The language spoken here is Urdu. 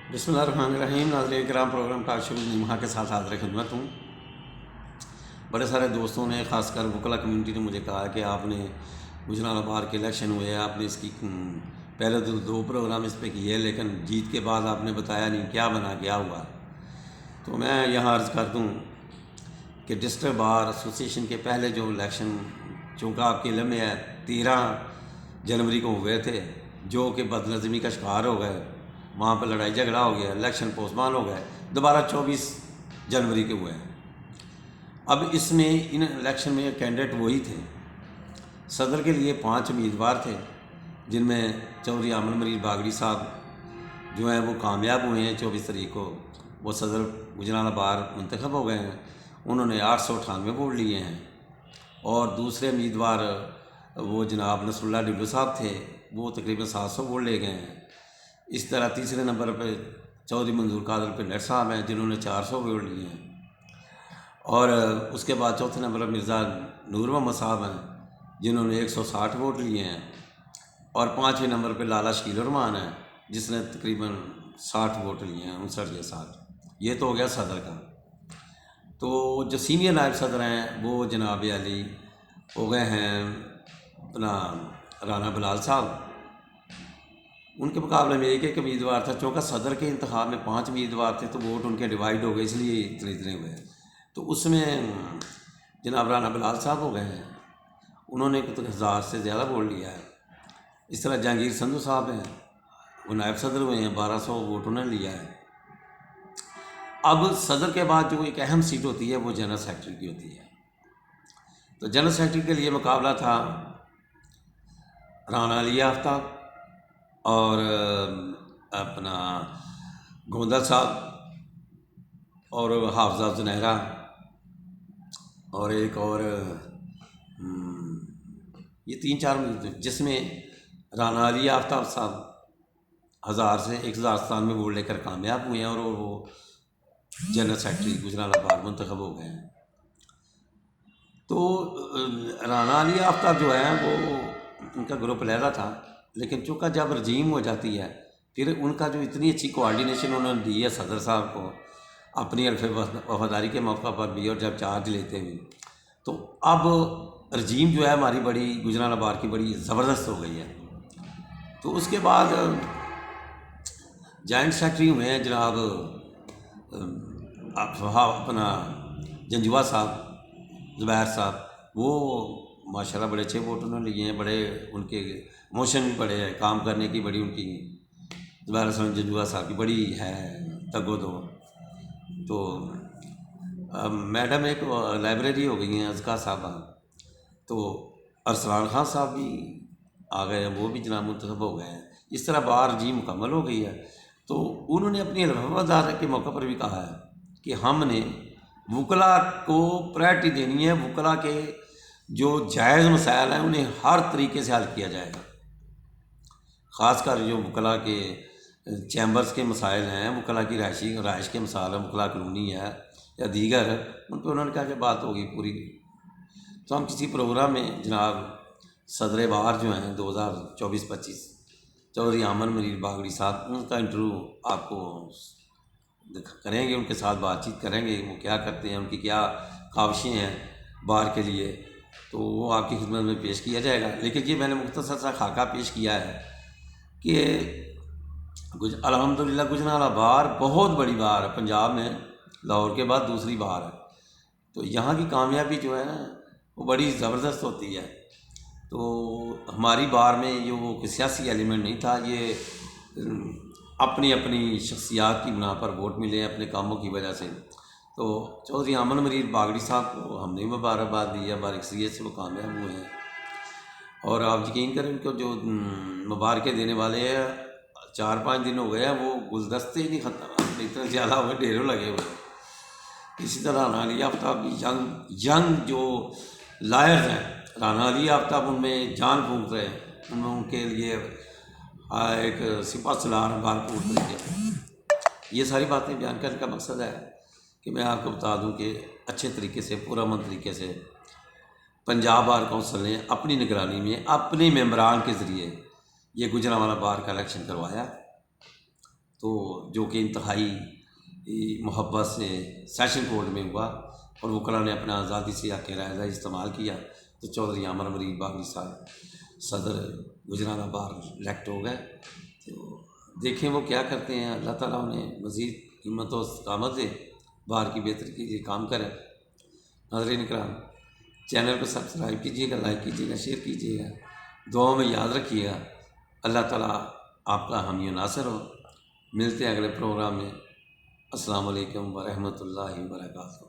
بسم اللہ الرحمن الرحیم۔ ناظرین کرام، پروگرام ٹاک شو نمہا کے ساتھ حاضر خدمت ہوں۔ بڑے سارے دوستوں نے، خاص کر وکلا کمیونٹی نے مجھے کہا کہ آپ نے گجرانوالہ بار کے الیکشن ہوئے ہیں، آپ نے اس کی پہلے تو 2 پروگرام اس پہ کیے، لیکن جیت کے بعد آپ نے بتایا نہیں کیا بنا، کیا ہوا۔ تو میں یہاں عرض کر دوں کہ ڈسٹرکٹ بار ایسوسیشن کے پہلے جو الیکشن، چونکہ آپ کے علم میں ہے 13 جنوری کو ہوئے تھے، جو کہ بد نظمی کا شکار ہو گئے، وہاں پہ لڑائی جھگڑا ہو گیا، الیکشن پوسٹپون ہو گئے، دوبارہ 24 جنوری کے ہوئے ہیں۔ اب اس میں ان الیکشن میں کینڈیڈیٹ وہی تھے۔ صدر کے لیے 5 امیدوار تھے، جن میں چودھری آمن مرید باگڑی صاحب جو ہیں وہ کامیاب ہوئے ہیں۔ 24 تاریخ کو وہ صدر گجرانوالہ بار منتخب ہو گئے ہیں، انہوں نے 898 ووٹ لیے ہیں۔ اور دوسرے امیدوار وہ جناب نصر اللہ ڈلو صاحب تھے، وہ تقریباً 700 ووٹ لے گئے ہیں۔ اس طرح تیسرے نمبر پہ چودھری منظور قادر پنڈر صاحب ہیں، جنہوں نے 400 ووٹ لیے ہیں۔ اور اس کے بعد چوتھے نمبر پر مرزا نور محمد صاحب ہیں، جنہوں نے 160 ووٹ لیے ہیں۔ اور 5ویں نمبر پہ لالا شکیل الرحمان ہیں، جس نے تقریباً 60 ووٹ لیے ہیں، 59 یا 60۔ یہ تو ہو گیا صدر کا۔ تو جو سینئر نائب صدر ہیں وہ جناب علی ہو گئے ہیں اپنا رانا بلال صاحب۔ ان کے مقابلے میں ایک امیدوار تھا، چونکہ صدر کے انتخاب میں 5 امیدوار تھے تو ووٹ ان کے ڈیوائیڈ ہو گئے، اس لیے اتنے ہوئے۔ تو اس میں جناب رانا بلال صاحب ہو گئے ہیں، انہوں نے 1000 سے زیادہ ووٹ لیا ہے۔ اس طرح جہانگیر سندھو صاحب ہیں، وہ نائب صدر ہوئے ہیں، 1200 ووٹ انہوں نے لیا ہے۔ اب صدر کے بعد جو ایک اہم سیٹ ہوتی ہے وہ جنرل سیکرٹری کی ہوتی ہے۔ تو جنرل سیکرٹری کے لیے مقابلہ تھا رانا علی آفتاب اور اپنا گوندل صاحب اور حافظہ زنیرہ اور ایک اور یہ 3-4 جس میں رانا علی آفتاب صاحب 1000 سے 1097 ووٹ لے کر کامیاب ہوئے ہیں، اور وہ جنرل سیکرٹری گجرانوالہ بار منتخب ہو گئے ہیں۔ تو رانا علی آفتاب جو ہے وہ ان کا گروپ علیحدہ تھا، لیکن چونکہ جب رجیم ہو جاتی ہے پھر ان کا جو اتنی اچھی کوآرڈینیشن انہوں نے دی ہے صدر صاحب کو اپنی حلف وفاداری کے موقع پر بھی، اور جب چارج لیتے ہوئے، تو اب رجیم جو ہے ہماری بڑی گجرانوالہ بار کی بڑی زبردست ہو گئی ہے۔ تو اس کے بعد جوائنٹ سیکرٹری ہوئے ہیں جناب اپنا جنجوا صاحب، زبیر صاحب، وہ ماشاءاللہ بڑے اچھے ووٹ انہوں نے لیے ہیں، بڑے ان کے موشن بھی بڑے ہے، کام کرنے کی بڑی ان کی زبیر حسن جنجوا صاحب کی بڑی ہے تگ و دو۔ تو میڈم ایک لائبریری ہو گئی ہیں ازکا صاحبہ، تو ارسلان خان صاحب بھی آ گئے ہیں، وہ بھی جناب منتخب ہو گئے ہیں۔ اس طرح بار جی مکمل ہو گئی ہے۔ تو انہوں نے اپنی حلف وفاداری کے موقع پر بھی کہا ہے کہ ہم نے وکلا کو پرائرٹی دینی ہے، وکلا کے جو جائز مسائل ہیں انہیں ہر طریقے سے حل کیا جائے گا، خاص کر جو وکلا کے چیمبرز کے مسائل ہیں، وکلا کی رہائش کے مسائل ہیں، وکلا کالونی ہے یا دیگر، ان پہ انہوں نے کہا کہ بات ہوگی پوری۔ تو ہم کسی پروگرام میں جناب صدر بار جو ہیں 2024-25 چودھری آمن مرید باگڑی صاحب، ان کا انٹرویو آپ کو کریں گے، ان کے ساتھ بات چیت کریں گے، وہ کیا کرتے ہیں، ان کی کیا کاوشیں ہیں بار کے لیے، تو وہ آپ کی خدمت میں پیش کیا جائے گا۔ لیکن یہ میں نے مختصر سا خاکہ پیش کیا ہے کہ الحمدللہ گجرانوالہ بار بہت بڑی بار ہے، پنجاب میں لاہور کے بعد دوسری بار ہے۔ تو یہاں کی کامیابی جو ہے نا وہ بڑی زبردست ہوتی ہے۔ تو ہماری بار میں جو وہ سیاسی ایلیمنٹ نہیں تھا، یہ اپنی اپنی شخصیات کی بنا پر ووٹ ملے ہیں اپنے کاموں کی وجہ سے۔ تو چودھری آمن مرید باگڑی صاحب کو ہم نے مبارکباد دی ہے، باریکسیت سے وہ کامیاب ہوئے ہیں۔ اور آپ یقین کریں ان کو جو مبارکیں دینے والے ہیں 4-5 دن ہو گئے ہیں، وہ گلدستے ہی نہیں ختم، اتنے زیادہ ہوئے، ڈھیروں لگے ہوئے۔ اسی طرح رانا علی آفتاب بھی ینگ جو لائرز ہیں، رانا علی آفتاب ان میں جان پھونک رہے ہیں، ان کے لیے ایک سپہ سالار بھرپور طریقے سے۔ یہ ساری باتیں بیان کرنے کا مقصد ہے کہ میں آپ کو بتا دوں کہ اچھے طریقے سے، پرامن طریقے سے پنجاب بار کونسل نے اپنی نگرانی میں اپنے ممبران کے ذریعے یہ گجرانوالہ بار کا الیکشن کروایا۔ تو جو کہ انتہائی محبت سے سیشن کورٹ میں ہوا اور وکلاء نے اپنا آزادی سے حق رائے دہی استعمال کیا تو چودھری عامر مرید باغی صاحب صدر گجرانہ بار الیکٹ ہو گئے۔ تو دیکھیں وہ کیا کرتے ہیں، اللہ تعالیٰ انہیں مزید ہمت و استقامت دے، بار کی بہتری کے لیے کام کریں۔ ناظرین کرام، چینل کو سبسکرائب کیجیے گا، لائک کیجیے گا، شیئر کیجیے گا، دعاؤں میں یاد رکھیے گا۔ اللہ تعالیٰ آپ کا حامی و ناصر ہو۔ ملتے ہیں اگلے پروگرام میں۔ السلام علیکم ورحمۃ اللہ وبرکاتہ۔